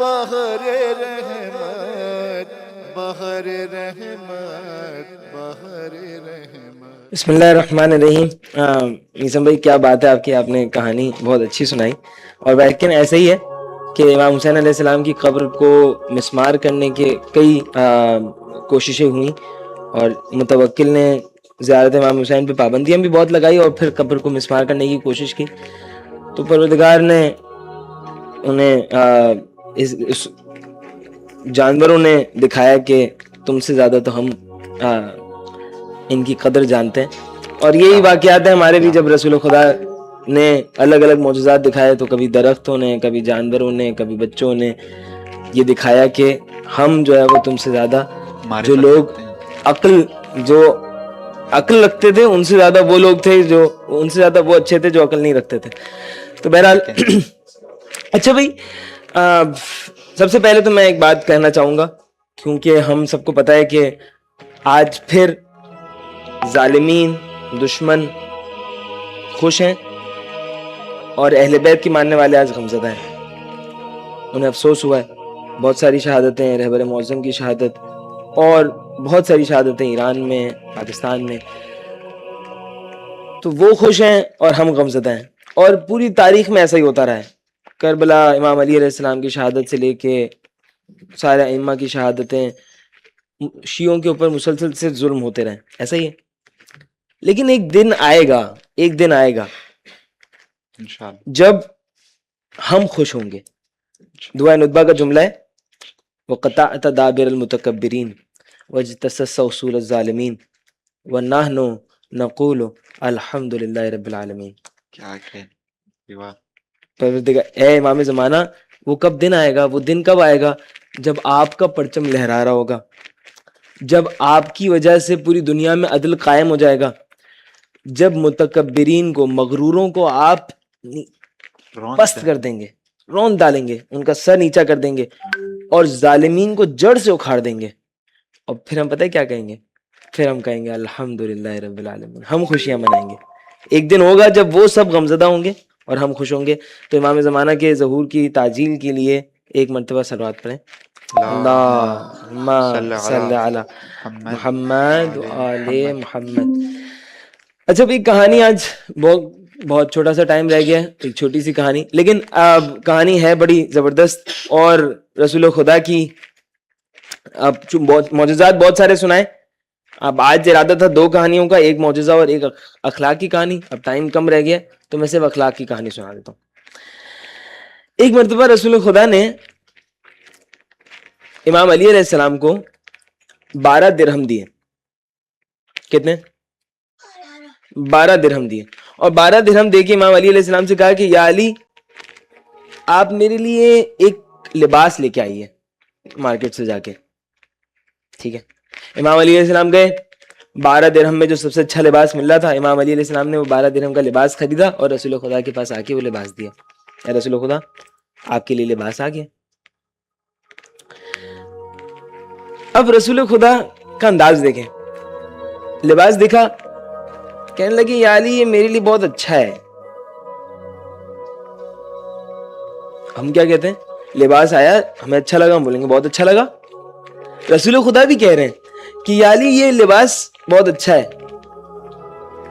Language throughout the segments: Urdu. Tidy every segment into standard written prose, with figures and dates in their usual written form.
بہر رحمت بہر رحمت بہر رحمت. بسم اللہ الرحمن الرحیم. نیسم بھائی کیا بات ہے آپ کی، آپ نے کہانی بہت اچھی سنائی. اور لیکن ایسا ہی ہے کہ امام حسین علیہ السلام کی قبر کو مسمار کرنے کے کئی کوششیں ہوئیں، اور متوکل نے زیارت امام حسین پہ پابندیاں بھی بہت لگائی اور پھر قبر کو مسمار کرنے کی کوشش کی. تو پروردگار نے انہیں اس جانوروں نے دکھایا کہ تم سے زیادہ تو ہم ان کی قدر جانتے ہیں. اور یہی واقعات ہیں ہمارے بھی، جب رسول خدا نے الگ الگ معجزات دکھائے تو کبھی درختوں نے، کبھی جانوروں نے، کبھی بچوں نے یہ دکھایا کہ ہم جو ہے وہ تم سے زیادہ، جو لوگ عقل رکھتے تھے ان سے زیادہ وہ لوگ تھے، جو ان سے زیادہ وہ اچھے تھے جو عقل نہیں رکھتے تھے. تو بہرحال اچھا بھائی، سب سے پہلے تو میں ایک بات کہنا چاہوں گا، کیونکہ ہم سب کو پتا ہے کہ آج پھر ظالمین، دشمن خوش ہیں اور اہل بیت کی ماننے والے آج غمزدہ ہیں. انہیں افسوس ہوا ہے. بہت ساری شہادتیں، رہبر معظم کی شہادت اور بہت ساری شہادتیں ایران میں، پاکستان میں، تو وہ خوش ہیں اور ہم غمزدہ ہیں. اور پوری تاریخ میں ایسا ہی ہوتا رہا ہے. کربلا، امام علی علیہ السلام کی شہادت سے لے کے سارے ائمہ کی شہادتیں، شیعوں کے اوپر مسلسل سے ظلم ہوتے رہے، ایسا ہی ہے. لیکن ایک دن آئے گا جب ہم خوش ہوں گے. دعا ندبہ کا جملہ ہے، وَقَطَعْتَ دَابِرَ الْمُتَكَبِّرِينَ وَاجْتَثَّثَ اصول الظالمین وَنَحْنُ نَقُولُ الحمد للہ رب العالمین. اے امام زمانہ، وہ کب دن آئے گا، وہ دن کب آئے گا جب آپ کا پرچم لہرا رہا ہوگا، جب آپ کی وجہ سے پوری دنیا میں عدل قائم ہو جائے گا، جب متکبرین کو، مغروروں کو آپ پست کر دیں گے، رون ڈالیں گے، ان کا سر نیچا کر دیں گے اور ظالمین کو جڑ سے اکھاڑ دیں گے. اور پھر ہم پتہ ہے کیا کہیں گے؟ پھر ہم کہیں گے الحمدللہ رب العالمین. ہم خوشیاں منائیں گے. ایک دن ہوگا جب وہ سب غمزدہ ہوں گے اور ہم خوش ہوں گے. تو امام زمانہ کے ظہور کی تعجیل کے لیے ایک مرتبہ صلوات پڑھیں. اللہم صلی علی محمد وآل محمد. اچھا بھئی، کہانی آج بہت چھوٹا سا ٹائم رہ گیا ہے، ایک چھوٹی سی کہانی، لیکن کہانی ہے بڑی زبردست. اور رسول خدا کی اب معجزات بہت سارے سنائے. اب آج ارادہ تھا 2 کہانیوں کا، ایک معجزہ اور ایک اخلاق کی کہانی. اب ٹائم کم رہ گیا تو میں صرف اخلاق کی کہانی سنا دیتا ہوں. ایک مرتبہ رسول خدا نے امام علی علیہ السلام کو 12 درہم دیے. کتنے؟ 12 درہم دیے. اور 12 درہم دے کے امام علی علیہ السلام سے کہا کہ یا علی، آپ میرے لیے ایک لباس لے کے آئیے مارکیٹ سے جا کے. ٹھیک ہے. امام علی علیہ السلام گئے. 12 درہم میں جو سب سے اچھا لباس مل رہا تھا، امام علی علیہ السلام نے وہ 12 درہم کا لباس خریدا اور رسول خدا کے پاس آ کے وہ لباس دیا. اے رسول خدا، آپ کے لیے لباس آ گیا. اب رسول خدا کا انداز دیکھیں. لباس دیکھا، کہنے لگے یا علی، یہ میرے لیے بہت اچھا ہے. ہم کیا کہتے ہیں؟ لباس آیا، ہمیں اچھا لگا، ہم بولیں گے بہت اچھا لگا. رسول خدا بھی کہہ رہے ہیں کہ یا علی، یہ لباس بہت اچھا ہے،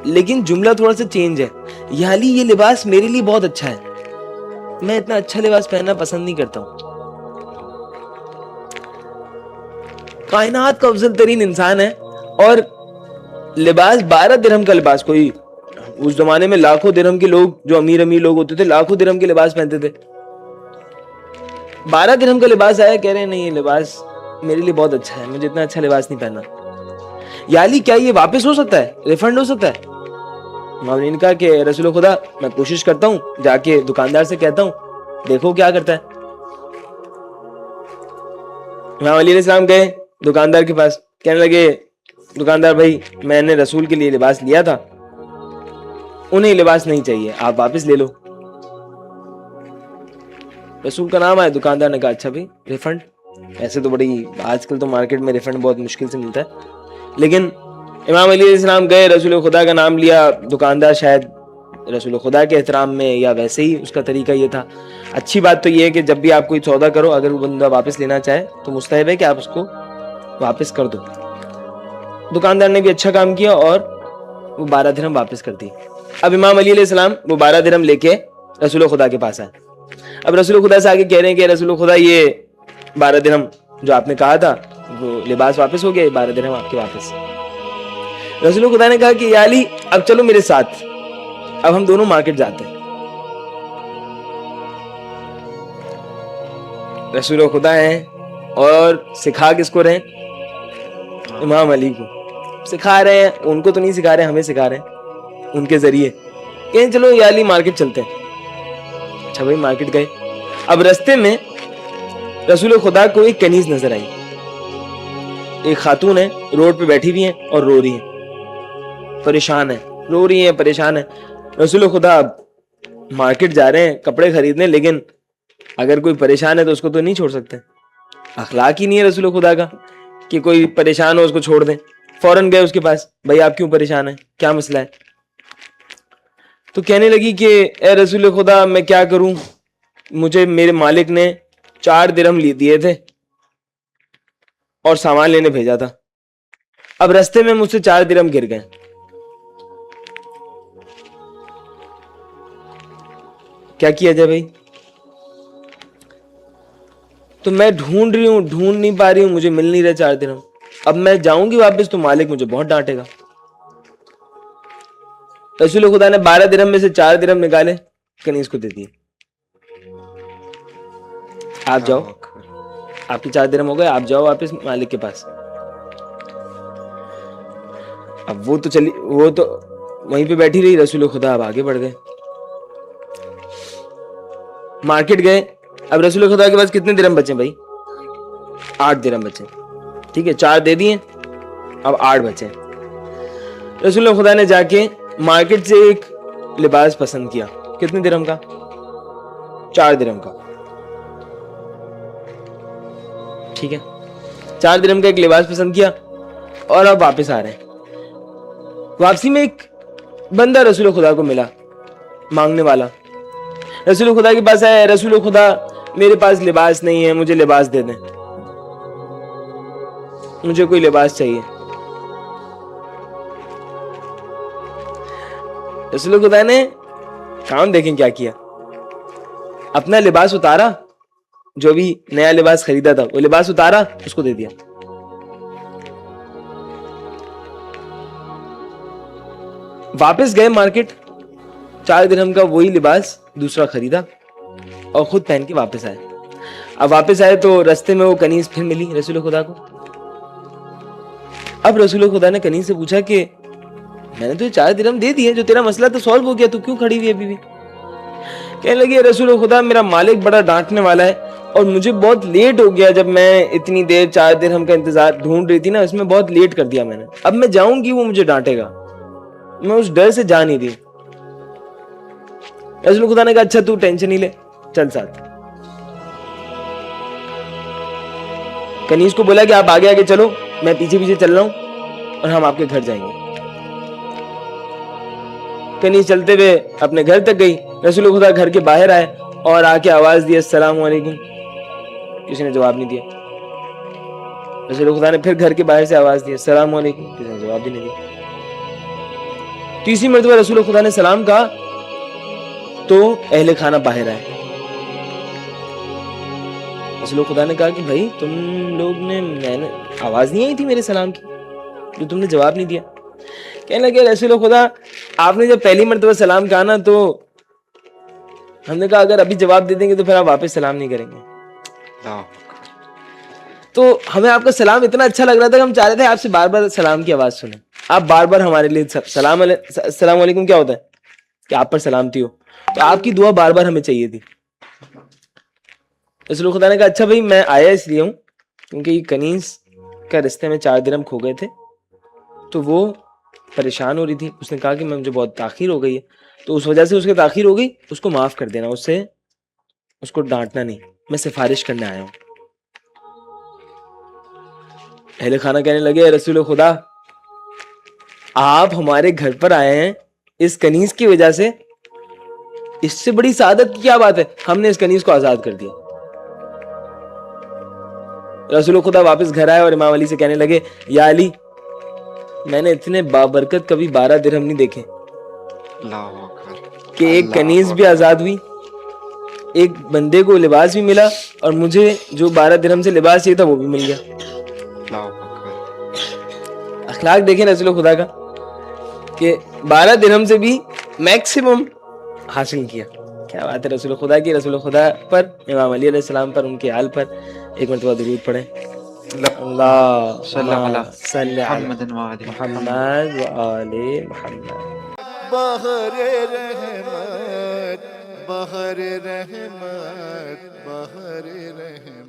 لیکن جملہ تھوڑا سا چینج ہے. یا علی، یہ لباس میرے لیے بہت اچھا ہے، میں اتنا اچھا لباس پہننا پسند نہیں کرتا ہوں. کائنات کا افضل ترین انسان ہے اور لباس 12 درہم کا لباس. کوئی اس زمانے میں لاکھوں درہم کے لوگ، جو امیر لوگ ہوتے تھے، لاکھوں درہم کے لباس پہنتے تھے. 12 درہم کا لباس آیا، کہہ رہے ہیں نہیں، یہ لباس میرے لیے بہت اچھا ہے، مجھے اتنا اچھا لباس نہیں پہننا. یا علی، کیا یہ واپس ہو سکتا ہے، ریفنڈ ہو سکتا ہے؟ امام نے کہا کہ رسول خدا، میں کوشش کرتا ہوں، جا کے دکاندار سے کہتا ہوں، دیکھو کیا کرتا ہے. امام علی علیہ السلام گئے دکاندار کے پاس. کہنے لگے دکاندار بھائی، میں نے رسول کے لیے لباس لیا تھا، انہیں لباس نہیں چاہیے، آپ واپس لے لو. رسول کا نام آیا. دکاندار نے کہا اچھا بھائی، ریفنڈ. ایسے تو بڑی آج کل تو مارکیٹ میں ریفنڈ بہت مشکل سے ملتا ہے، لیکن امام علی علیہ السلام گئے، رسول خدا کا نام لیا. دکاندار شاید رسول خدا کے احترام میں یا ویسے ہی اس کا طریقہ یہ تھا. اچھی بات تو یہ ہے کہ جب بھی آپ کوئی سودا کرو, اگر وہ بندہ واپس لینا چاہے تو مستحب ہے کہ آپ اس کو واپس کر دو. دکاندار نے بھی اچھا کام کیا اور وہ 12 درہم واپس کر دی. اب امام علی علیہ السلام وہ 12 درہم لے کے رسول خدا کے پاس آئے. اب رسول خدا سے آگے کہہ رہے ہیں کہ رسول خدا یہ 12 درہم جو آپ نے کہا تھا وہ لباس واپس ہو گیا, 12 درہم آپ کے واپس. رسول خدا نے کہا کہ یا علی اب چلو میرے ساتھ, اب ہم دونوں مارکیٹ جاتے ہیں. رسول خدا ہیں اور سکھا کس کو رہے ہیں؟ امام علی کو سکھا رہے ہیں. ان کو تو نہیں سکھا رہے, ہمیں سکھا رہے ہیں ان کے ذریعے. کہیں چلو یا علی مارکیٹ چلتے ہیں. اچھا بھائی مارکیٹ گئے. اب رستے میں رسول خدا کو ایک کنیز نظر آئی. ایک خاتون ہے, روڈ پہ بیٹھی ہوئی ہیں اور رو رہی ہیں, پریشان ہیں, رو رہی ہیں, پریشان ہیں. رسول خدا مارکیٹ جا رہے ہیں کپڑے خریدنے, لیکن اگر کوئی پریشان ہے تو اس کو تو نہیں چھوڑ سکتے. اخلاق ہی نہیں ہے رسول خدا کا کہ کوئی پریشان ہو اس کو چھوڑ دیں. فوراً گئے اس کے پاس, بھائی آپ کیوں پریشان ہیں, کیا مسئلہ ہے؟ تو کہنے لگی کہ اے رسول خدا میں کیا کروں, مجھے میرے مالک نے 4 درہم دیے تھے اور سامان لینے بھیجا تھا. اب رستے میں مجھ سے 4 درہم گر گئے. کیا کیا جائے بھائی؟ تو میں ڈھونڈ رہی ہوں, ڈھونڈ نہیں پا رہی ہوں, مجھے مل نہیں رہے 4 درہم. اب میں جاؤں گی واپس تو مالک مجھے بہت ڈانٹے گا. رسول خدا نے 12 درہم میں سے 4 درہم نکالے, کنیز کو دے دیے. آپ جاؤ, آپ کے 4 درہم ہو گئے, آپ جاؤ واپس مالک کے پاس. اب وہ تو وہیں پہ بیٹھی رہی. رسول خدا اب آگے بڑھ گئے, مارکیٹ گئے. اب رسول خدا کے پاس کتنے درہم بچے بھائی؟ 8 درہم بچے. ٹھیک ہے, 4 دے دیے, اب 8 بچے. رسول خدا نے جا کے مارکیٹ سے ایک لباس پسند کیا. کتنے درہم کا؟ 4 درہم کا. ٹھیک ہے, 4 درہم کا ایک لباس پسند کیا اور اب واپس آ رہے ہیں. واپسی میں ایک بندہ رسول خدا کو ملا, مانگنے والا. رسول خدا کے پاس آیا, رسول خدا میرے پاس لباس نہیں ہے, مجھے لباس دے دیں, مجھے کوئی لباس چاہیے. رسول خدا نے کام دیکھیں کیا کیا, اپنا لباس اتارا, جو بھی نیا لباس خریدا تھا وہ لباس اتارا, اس کو دے دیا. واپس گئے مارکیٹ, 4 درہم کا وہی لباس دوسرا خریدا اور خود پہن کے واپس آئے. اب واپس آئے تو رستے میں وہ کنیز پھر ملی رسول خدا کو. اب رسول خدا نے کنیز سے پوچھا کہ میں نے تو 4 درہم دے دیے, جو تیرا مسئلہ تو سالو ہو گیا, تو کیوں کھڑی ہوئی ابھی بھی؟ کہنے لگے رسول خدا میرا مالک بڑا ڈانٹنے والا ہے اور مجھے بہت لیٹ ہو گیا. جب میں اتنی دیر 4 درہم کا انتظار ڈھونڈ رہی تھی نا, اس میں بہت لیٹ کر دیا میں نے. اب میں جاؤں گی وہ مجھے ڈانٹے گا, میں اس ڈر سے جا نہیں رہی. رسول خدا نے کہا اچھا تو ٹینشن نہیں لے, چل ساتھ. کنیز کو بولا کہ آپ آگے آگے چلو, میں پیچھے پیچھے چل رہا ہوں اور ہم آپ کے گھر جائیں گے. کنیز چلتے ہوئے اپنے گھر تک گئی. رسول خدا گھر کے باہر آئے اور آ کے آواز دی السلام علیکم. کسی نے جواب نہیں دیا. رسول خدا نے پھر گھر کے باہر سے آواز دی السلام علیکم, کسی نے جواب بھی نہیں دیا. تیسری مرتبہ رسول خدا نے سلام کہا تو اہل خانہ باہر آئے. رسول خدا نے کہا کہ بھائی تم لوگ نے, میں نے آواز نہیں آئی تھی میرے سلام کی, جو تم نے جواب نہیں دیا. کہنے لگے رسول خدا آپ نے جب پہلی مرتبہ سلام کہا نا تو ہم نے کہا اگر ابھی جواب دے دیں گے تو پھر آپ واپس سلام نہیں کریں گے. تو ہمیں آپ کا سلام اتنا اچھا لگ رہا تھا کہ ہم چاہ رہے تھے آپ سے بار بار سلام کی آواز سنیں. آپ بار بار ہمارے لیے السلام علیکم کیا ہوتا ہے کہ آپ پر سلامتی ہو, تو آپ کی دعا بار بار ہمیں چاہیے تھی. رسول خدا نے کہا اچھا بھائی میں آیا اس لیے ہوں کیونکہ یہ کنیز کا رستے میں 4 درہم کھو گئے تھے, تو وہ پریشان ہو رہی تھی. اس نے کہا کہ مجھے بہت تاخیر ہو گئی ہے, تو اس وجہ سے اس کے تاخیر ہو گئی, اس کو معاف کر دینا, اس کو ڈانٹنا نہیں, میں سفارش کرنے آیا ہوں. اہل خانہ کہنے لگے رسول خدا آپ ہمارے گھر پر آئے ہیں اس کنیز کی وجہ سے اس سے بڑی سعادت کی کیا بات ہے؟ ہم نے اس کنیز کو آزاد کر دیا. رسول خدا واپس گھر آئے اور امام علی سے کہنے لگے یا علی میں نے اتنے بابرکت کبھی 12 درہم نہیں دیکھے اللہ اکبر. کہ ایک کنیز بھی آزاد ہوئی, ایک بندے کو لباس بھی ملا, اور مجھے جو 12 درہم سے لباس چاہیے تھا وہ بھی مل گیا. اللہ اکبر. اخلاق دیکھیں رسول خدا کا کہ 12 درہم سے بھی میکسیمم حاصل کیا. کیا بات ہے رسول خدا کی. رسول خدا پر, امام علی علیہ السلام پر, ان کے آل پر ایک مرتبہ درود پڑھیں. اللہ صلی اللہ صلی علی محمد وآل محمد و آل محمد. بہر رحمت بہر رحمت بہر رحمت